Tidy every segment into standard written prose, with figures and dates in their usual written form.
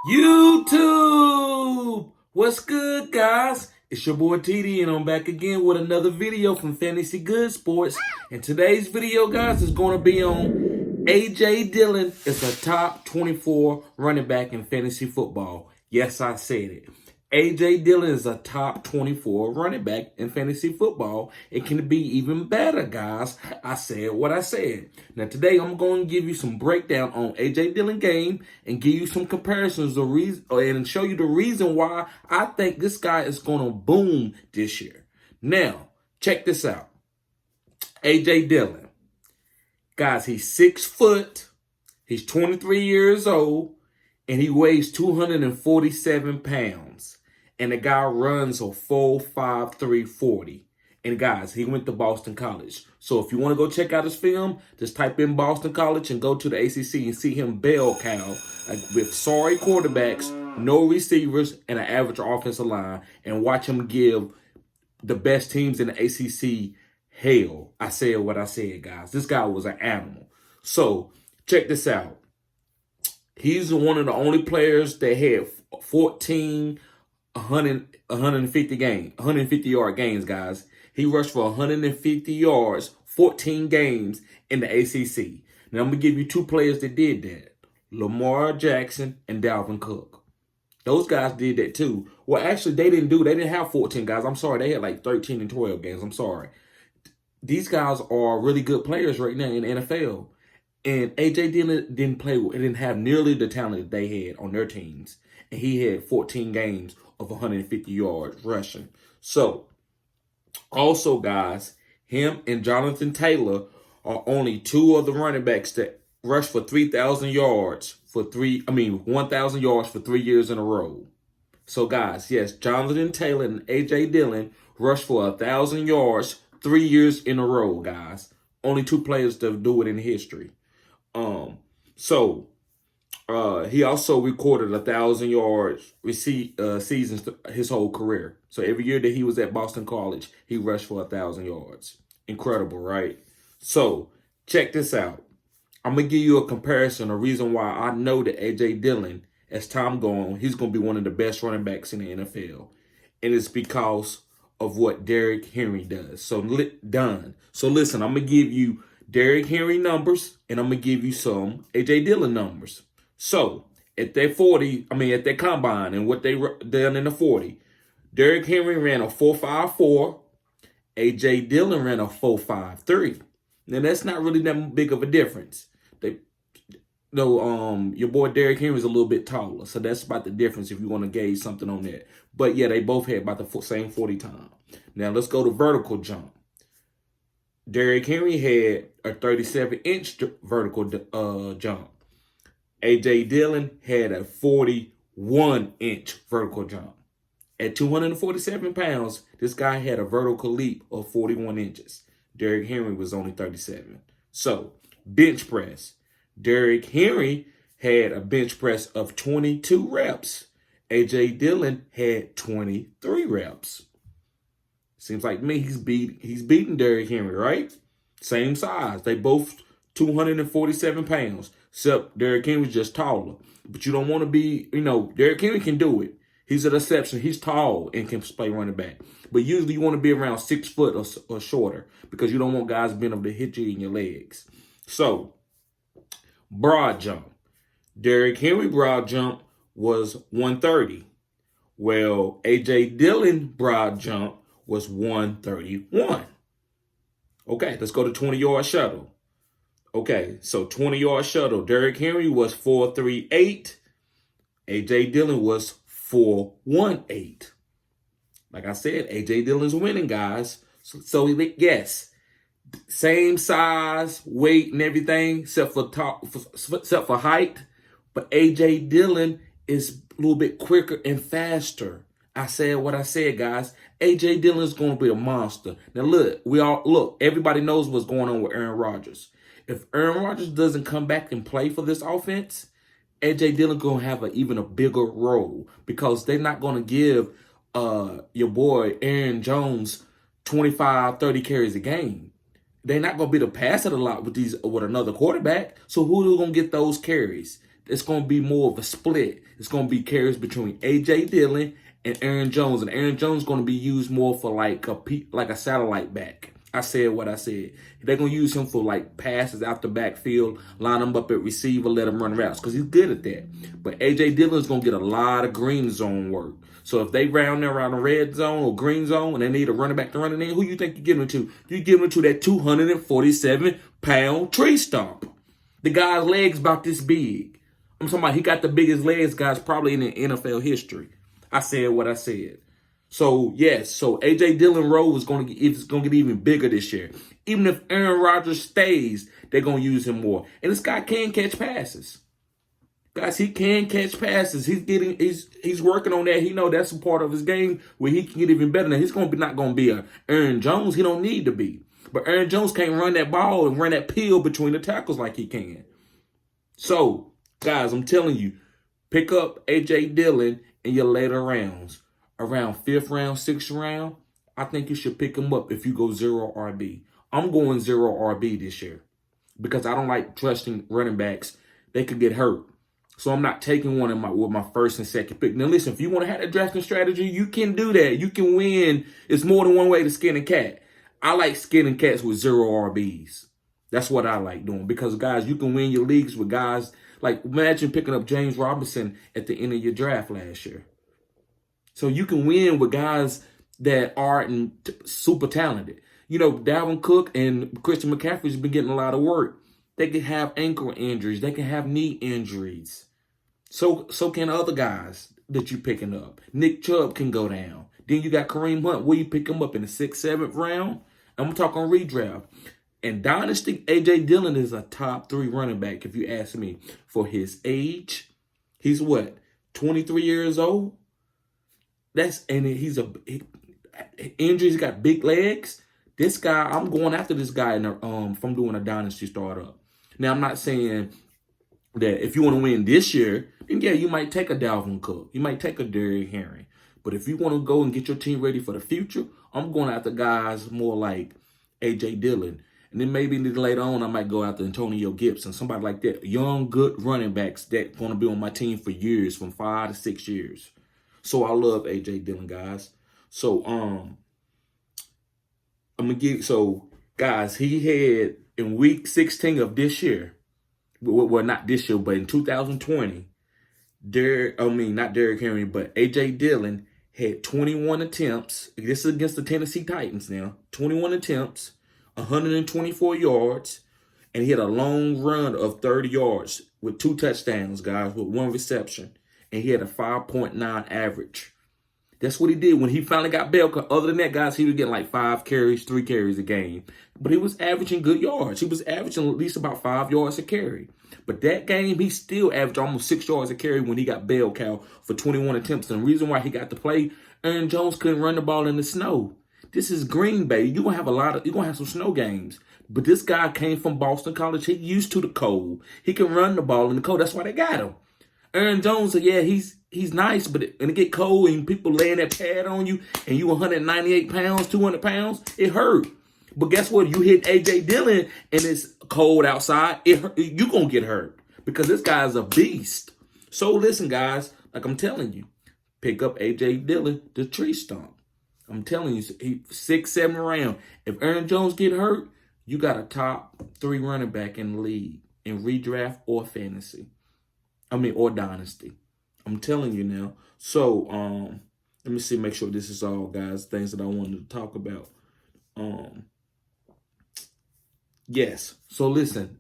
YouTube! What's good, guys? It's your boy TD, and I'm back again with another video from Fantasy Good Sports. And today's video, guys, is going to be on A.J. Dillon is a top 24 running back in fantasy football. Yes, I said it. A.J. Dillon is a top 24 running back in fantasy football. It can be even better, guys. I said what I said. Now, today, I'm going to give you some breakdown on A.J. Dillon game and give you some comparisons and show you the reason why I think this guy is going to boom this year. Now, check this out. A.J. Dillon. Guys, he's 6 foot. He's 23 years old. And he weighs 247 pounds. And the guy runs a 4.53 40. And guys, he went to Boston College. So if you want to go check out his film, just type in Boston College and go to the ACC and see him bell cow with sorry quarterbacks, no receivers, and an average offensive line. And watch him give the best teams in the ACC hell. I said what I said, guys. This guy was an animal. So check this out. He's one of the only players that had 150 yard games, guys. He rushed for 150 yards, 14 games in the ACC. Now, I'm going to give you two players that did that. Lamar Jackson and Dalvin Cook. Those guys did that too. Well, actually, they didn't have 14 guys. I'm sorry. They had like 13 and 12 games. I'm sorry. These guys are really good players right now in the NFL. And A.J. Dillon didn't have nearly the talent that they had on their teams. And he had 14 games of 150 yards rushing. So, also, guys, him and Jonathan Taylor are only two of the running backs that rush for 1,000 yards for 3 years in a row. So, guys, yes, Jonathan Taylor and A.J. Dillon rushed for 1,000 yards 3 years in a row, guys. Only two players to do it in history. He also recorded 1,000 yards seasons his whole career. So every year that he was at Boston College, he rushed for 1,000 yards. Incredible, right? So check this out. I'm gonna give you a comparison, a reason why I know that A.J. Dillon, as time goes on, he's gonna be one of the best running backs in the NFL, and it's because of what Derrick Henry does. So listen, I'm gonna give you Derrick Henry numbers, and I'm going to give you some A.J. Dillon numbers. So, at that combine and what they done in the 40, Derrick Henry ran a 4.54, A.J. Dillon ran a 4.53. Now, that's not really that big of a difference. Your boy Derrick Henry is a little bit taller, so that's about the difference if you want to gauge something on that. But, yeah, they both had about the same 40 time. Now, let's go to vertical jump. Derrick Henry had a 37-inch vertical jump. A.J. Dillon had a 41-inch vertical jump. At 247 pounds, this guy had a vertical leap of 41 inches. Derrick Henry was only 37. So, bench press. Derrick Henry had a bench press of 22 reps. A.J. Dillon had 23 reps. Seems like to me he's beating Derrick Henry, right? Same size. They both 247 pounds. Except Derrick Henry's just taller. But you don't want to be, Derrick Henry can do it. He's an exception. He's tall and can play running back. But usually you want to be around 6 foot or shorter because you don't want guys being able to hit you in your legs. So, broad jump. Derrick Henry broad jump was 130. Well, A.J. Dillon broad jump was 131. Okay, let's go to 20-yard shuttle. Okay, so 20-yard shuttle. Derrick Henry was 4.38. A.J. Dillon was 4.18. Like I said, A.J. Dillon's winning, guys. So yes, same size, weight, and everything, except for height. But A.J. Dillon is a little bit quicker and faster. I said what I said, guys. A.J. Dillon is going to be a monster. Now, everybody knows what's going on with Aaron Rodgers. If Aaron Rodgers doesn't come back and play for this offense, A.J. Dillon going to have even a bigger role because they're not going to give your boy Aaron Jones 25, 30 carries a game. They're not going to be able to pass it a lot with another quarterback. So who's going to get those carries? it's going to be more of a split. It's going to be carries between A.J. Dillon and Aaron Jones. And Aaron Jones is going to be used more for like a satellite back. I said what I said. They're going to use him for like passes out the backfield, line him up at receiver, let him run routes because he's good at that. But A.J. Dillon is going to get a lot of green zone work. So if they round there around the red zone or green zone and they need a running back to run it in, who you think you're giving it to? You're giving it to that 247-pound tree stump. The guy's legs about this big. I'm talking about he got the biggest legs, guys, probably in the NFL history. I said what I said. So, yes, so A.J. Dillon role is going to get even bigger this year. Even if Aaron Rodgers stays, they're going to use him more. And this guy can catch passes. Guys, he can catch passes. He's working on that. He know that's a part of his game where he can get even better. Now, he's not going to be a Aaron Jones. He don't need to be. But Aaron Jones can't run that ball and run that peel between the tackles like he can. So, guys, I'm telling you, pick up A.J. Dillon in your later rounds. Around 5th round, 6th round, I think you should pick him up if you go 0 RB. I'm going 0 RB this year because I don't like trusting running backs. They could get hurt. So I'm not taking one with my first and second pick. Now, listen, if you want to have a drafting strategy, you can do that. You can win. It's more than one way to skin a cat. I like skinning cats with 0 RBs. That's what I like doing because, guys, you can win your leagues with guys. Like, imagine picking up James Robinson at the end of your draft last year. So you can win with guys that aren't super talented. You know, Dalvin Cook and Christian McCaffrey's been getting a lot of work. They can have ankle injuries. They can have knee injuries. So can other guys that you're picking up. Nick Chubb can go down. Then you got Kareem Hunt. Will you pick him up in the 6th, 7th round? I'm talking redraft. And Dynasty, A.J. Dillon is a top 3 running back, if you ask me. For his age, he's what, 23 years old? He's injuries, got big legs. This guy, I'm going after this guy from doing a dynasty startup. Now, I'm not saying that if you want to win this year, then yeah, you might take a Dalvin Cook. You might take a Derrick Henry. But if you want to go and get your team ready for the future, I'm going after guys more like A.J. Dillon. And then maybe later on, I might go after Antonio Gibson, somebody like that. Young, good running backs that going to be on my team for years, from 5 to 6 years. So I love A.J. Dillon, guys. So guys, he had in week 16 of this year, well, not this year, but in 2020, not Derrick Henry, but A.J. Dillon had 21 attempts. This is against the Tennessee Titans now. 21 attempts, 124 yards, and he had a long run of 30 yards with 2 touchdowns, guys, with 1 reception. And he had a 5.9 average. That's what he did when he finally got bell cut. Other than that, guys, he was getting like 5 carries, 3 carries a game. But he was averaging good yards. He was averaging at least about 5 yards a carry. But that game, he still averaged almost 6 yards a carry when he got bell cow for 21 attempts. And the reason why he got to play, Aaron Jones couldn't run the ball in the snow. This is Green Bay. You're gonna have some snow games. But this guy came from Boston College. He's used to the cold. He can run the ball in the cold. That's why they got him. Aaron Jones, yeah, he's nice, but when it get cold and people laying that pad on you and you 198 pounds, 200 pounds, it hurt. But guess what? You hit A.J. Dillon and it's cold outside, you're going to get hurt because this guy's a beast. So listen, guys, like I'm telling you, pick up A.J. Dillon, the tree stump. I'm telling you, 6th, 7th round. If Aaron Jones get hurt, you got a top 3 running back in the league in redraft or fantasy. Or dynasty. I'm telling you now. So, let me see, make sure this is all, guys, things that I wanted to talk about. Yes. So listen,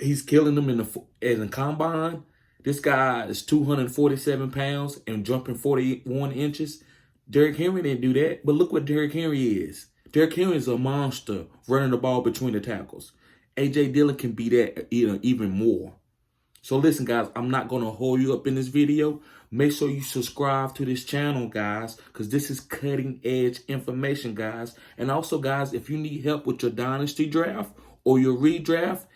he's killing them in the combine. This guy is 247 pounds and jumping 41 inches. Derrick Henry didn't do that, but look what Derrick Henry is. Derrick Henry is a monster running the ball between the tackles. A.J. Dillon can be that even more. So listen, guys, I'm not going to hold you up in this video. Make sure you subscribe to this channel, guys, because this is cutting-edge information, guys. And also, guys, if you need help with your dynasty draft or your redraft,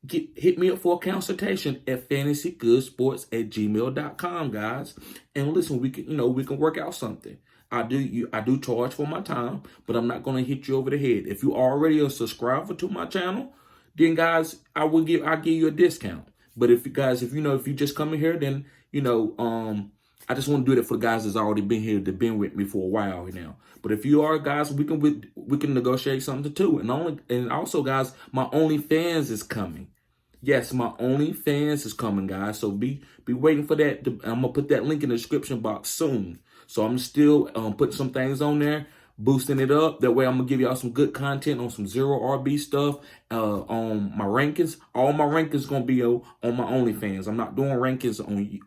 hit me up for a consultation at fantasygoodsports@gmail.com, guys. And listen, we can work out something. I do charge for my time, but I'm not going to hit you over the head. If you already a subscriber to my channel, then guys, I'll give you a discount. But if you guys, if you just come in here, then I just want to do that for the guys that's already been here, that been with me for a while now. But if you are guys, we can negotiate something too. And also guys, my OnlyFans is coming. Yes, my OnlyFans is coming, guys. So be waiting for that. I'm gonna put that link in the description box soon. So I'm still putting some things on there, boosting it up. That way I'm gonna give y'all some good content on some zero RB stuff, on my rankings. All my rankings gonna be on my OnlyFans. I'm not doing rankings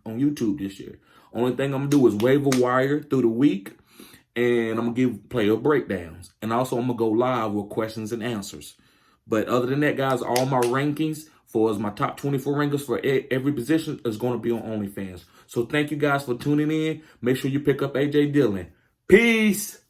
on YouTube this year. Only thing I'm gonna do is waiver wire through the week, and I'm gonna give player breakdowns. And also I'm gonna go live with questions and answers. But other than that, guys, all my rankings for my top 24 rankings for every position is going to be on OnlyFans. So thank you guys for tuning in. Make sure you pick up A.J. Dillon. Peace.